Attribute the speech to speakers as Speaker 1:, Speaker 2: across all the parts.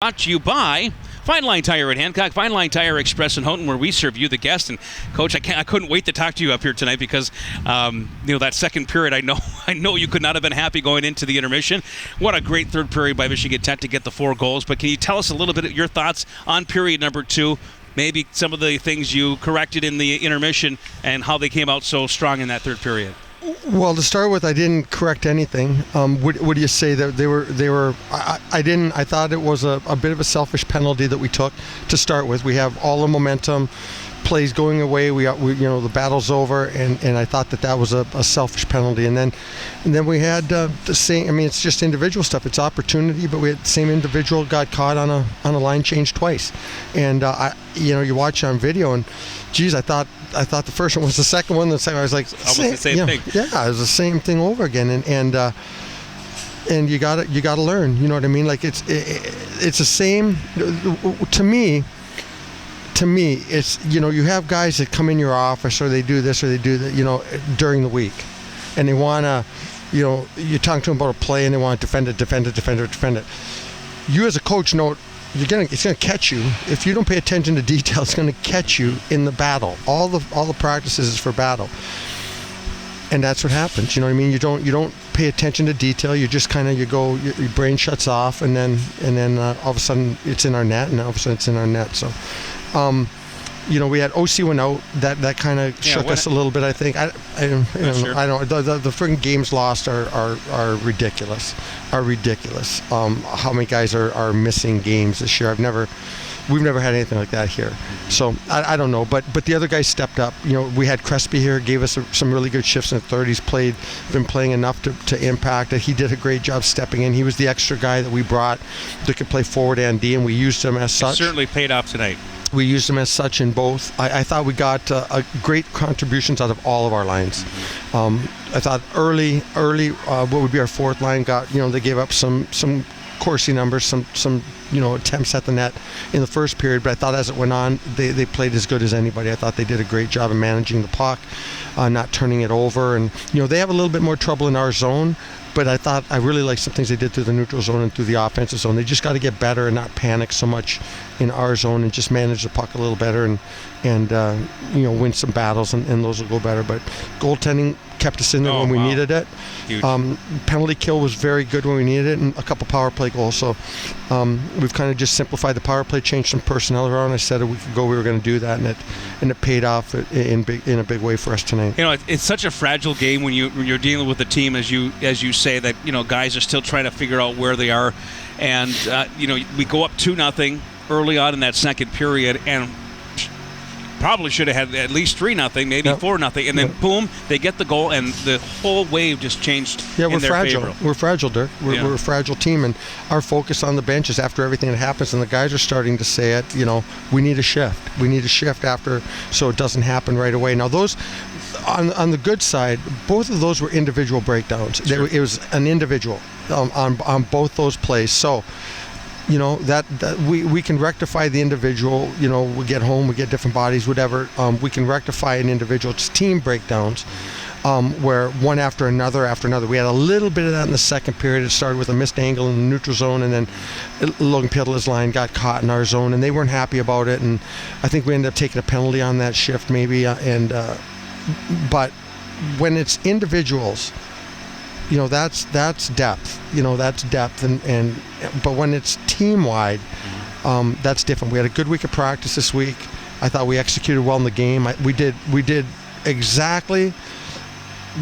Speaker 1: Brought to you by Fine Line Tire at Hancock, Fine Line Tire Express in Houghton, where we serve you, the guest. And Coach, I couldn't wait to talk to you up here tonight because that second period, I know you could not have been happy going into the intermission. What a great third period by Michigan Tech to get the 4 goals. But can you tell us a little bit of your thoughts on period number 2? Maybe some of the things you corrected in the intermission and how they came out so strong in that third period.
Speaker 2: Well, to start with, I didn't correct anything. What do you say that they were? I didn't. I thought it was a bit of a selfish penalty that we took to start with. We have all the momentum, plays going away. We the battle's over, and I thought that was a selfish penalty. And then we had the same. I mean, it's just individual stuff. It's opportunity, but we had the same individual got caught on a line change twice, and you watch on video and, geez, I thought the first one was the second one. The second, I was like,
Speaker 1: almost the same thing.
Speaker 2: Yeah, it was the same thing over again, and you got to learn. You know what I mean? Like it's the same. To me, it's you have guys that come in your office or they do this or they do that during the week, and they want to you're talking to them about a play and they want to defend it. You as a coach know it's going to catch you. If you don't pay attention to detail, it's going to catch you in the battle. All the practices is for battle, and that's what happens. You know what I mean? You don't pay attention to detail. You just kind of your brain shuts off, and then all of a sudden it's in our net, and all of a sudden it's in our net. So, we had OC went out. That kind of shook us a little bit. I think. I don't. The freaking games lost are ridiculous. How many guys are missing games this year? We've never had anything like that here. So I don't know. But the other guys stepped up. We had Crespi here, gave us some really good shifts in the third. He's been playing enough to impact it. He did a great job stepping in. He was the extra guy that we brought that could play forward and D, and we used him as such.
Speaker 1: It certainly paid off tonight.
Speaker 2: We used him as such in both. I thought we got great contributions out of all of our lines. I thought early, what would be our fourth line got, they gave up some Corsi numbers, some attempts at the net in the first period. But I thought as it went on, they played as good as anybody. I thought they did a great job of managing the puck, not turning it over. And, they have a little bit more trouble in our zone. But I really liked some things they did through the neutral zone and through the offensive zone. They just got to get better and not panic so much in our zone and just manage the puck a little better and win some battles and those will go better. But goaltending kept us in there when we needed it. Penalty kill was very good when we needed it, and a couple power play goals. So we've kind of just simplified the power play, changed some personnel around. I said a week ago we were going to do that, and it paid off in a big way for us tonight.
Speaker 1: It's such a fragile game when you're dealing with a team, as you say, that guys are still trying to figure out where they are, and we go up 2-0 early on in that second period, and probably should have had at least 3-0, maybe 4-0, and then boom, they get the goal, and the whole wave just changed.
Speaker 2: Yeah, we're
Speaker 1: their
Speaker 2: fragile.
Speaker 1: favor.
Speaker 2: We're fragile, Dirk. We're a fragile team, and our focus on the bench is after everything that happens, and the guys are starting to say it. We need a shift. We need a shift after, so it doesn't happen right away. Now those, on the good side, both of those were individual breakdowns.
Speaker 1: Sure.
Speaker 2: It was an individual on both those plays. So. That we can rectify the individual. We get home, we get different bodies, whatever. We can rectify an individual. It's team breakdowns, where one after another. We had a little bit of that in the second period. It started with a missed angle in the neutral zone, and then Logan Pietla's line got caught in our zone, and they weren't happy about it. And I think we ended up taking a penalty on that shift, maybe. But when it's individuals, that's depth. That's depth, but when it's team wide, that's different. We had a good week of practice this week. I thought we executed well in the game. We did exactly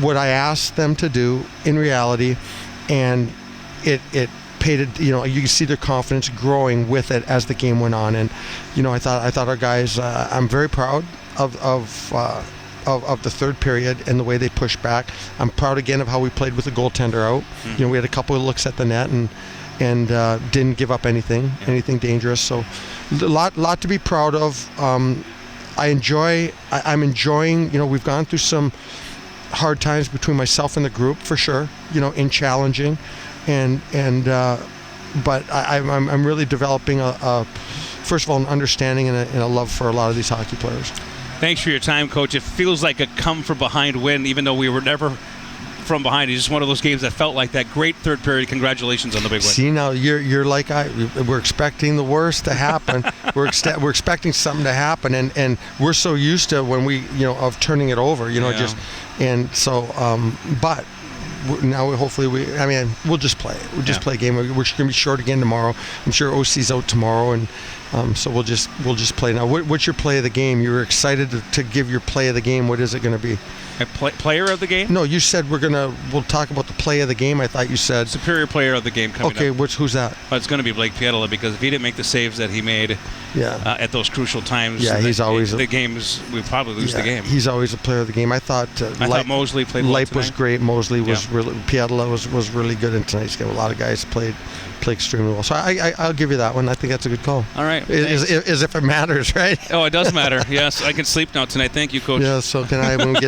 Speaker 2: what I asked them to do in reality, and it paid it. You can see their confidence growing with it as the game went on. And I thought our guys. I'm very proud of the third period and the way they pushed back. I'm proud again of how we played with the goaltender out. We had a couple of looks at the net and didn't give up anything dangerous. So a lot to be proud of. I'm enjoying. We've gone through some hard times between myself and the group for sure. In challenging, but I'm really developing first of all an understanding and a love for a lot of these hockey players.
Speaker 1: Thanks for your time, Coach. It feels like a come-from-behind win, even though we were never from behind. It's just one of those games that felt like that. Great third period. Congratulations on the big win.
Speaker 2: See, now you're like we're expecting the worst to happen. we're expecting something to happen, and we're so used to when we of turning it over, but now hopefully we'll just play. We'll just play a game. We're just gonna be short again tomorrow. I'm sure OC's out tomorrow, and so we'll just play. Now, what's your play of the game? You were excited to give your play of the game. What is it going to be?
Speaker 1: Player of the game?
Speaker 2: No, you said we'll talk about the play of the game. I thought you said
Speaker 1: superior player of the game coming up.
Speaker 2: Okay, who's that?
Speaker 1: Well, it's going to be Blake Pietila, because if he didn't make the saves that he made at those crucial times,
Speaker 2: he's always
Speaker 1: the games we probably lose the game.
Speaker 2: He's always a player of the game. I thought
Speaker 1: Mosley played well
Speaker 2: Lipe
Speaker 1: tonight.
Speaker 2: was great. Mosley was really, Pietila was really good in tonight's game. A lot of guys played extremely well. So I'll give you that one. I think that's a good call.
Speaker 1: All right.
Speaker 2: As if it matters, right?
Speaker 1: Oh, it does matter. Yes, I can sleep now tonight. Thank you, Coach.
Speaker 2: Yeah, so can I when we get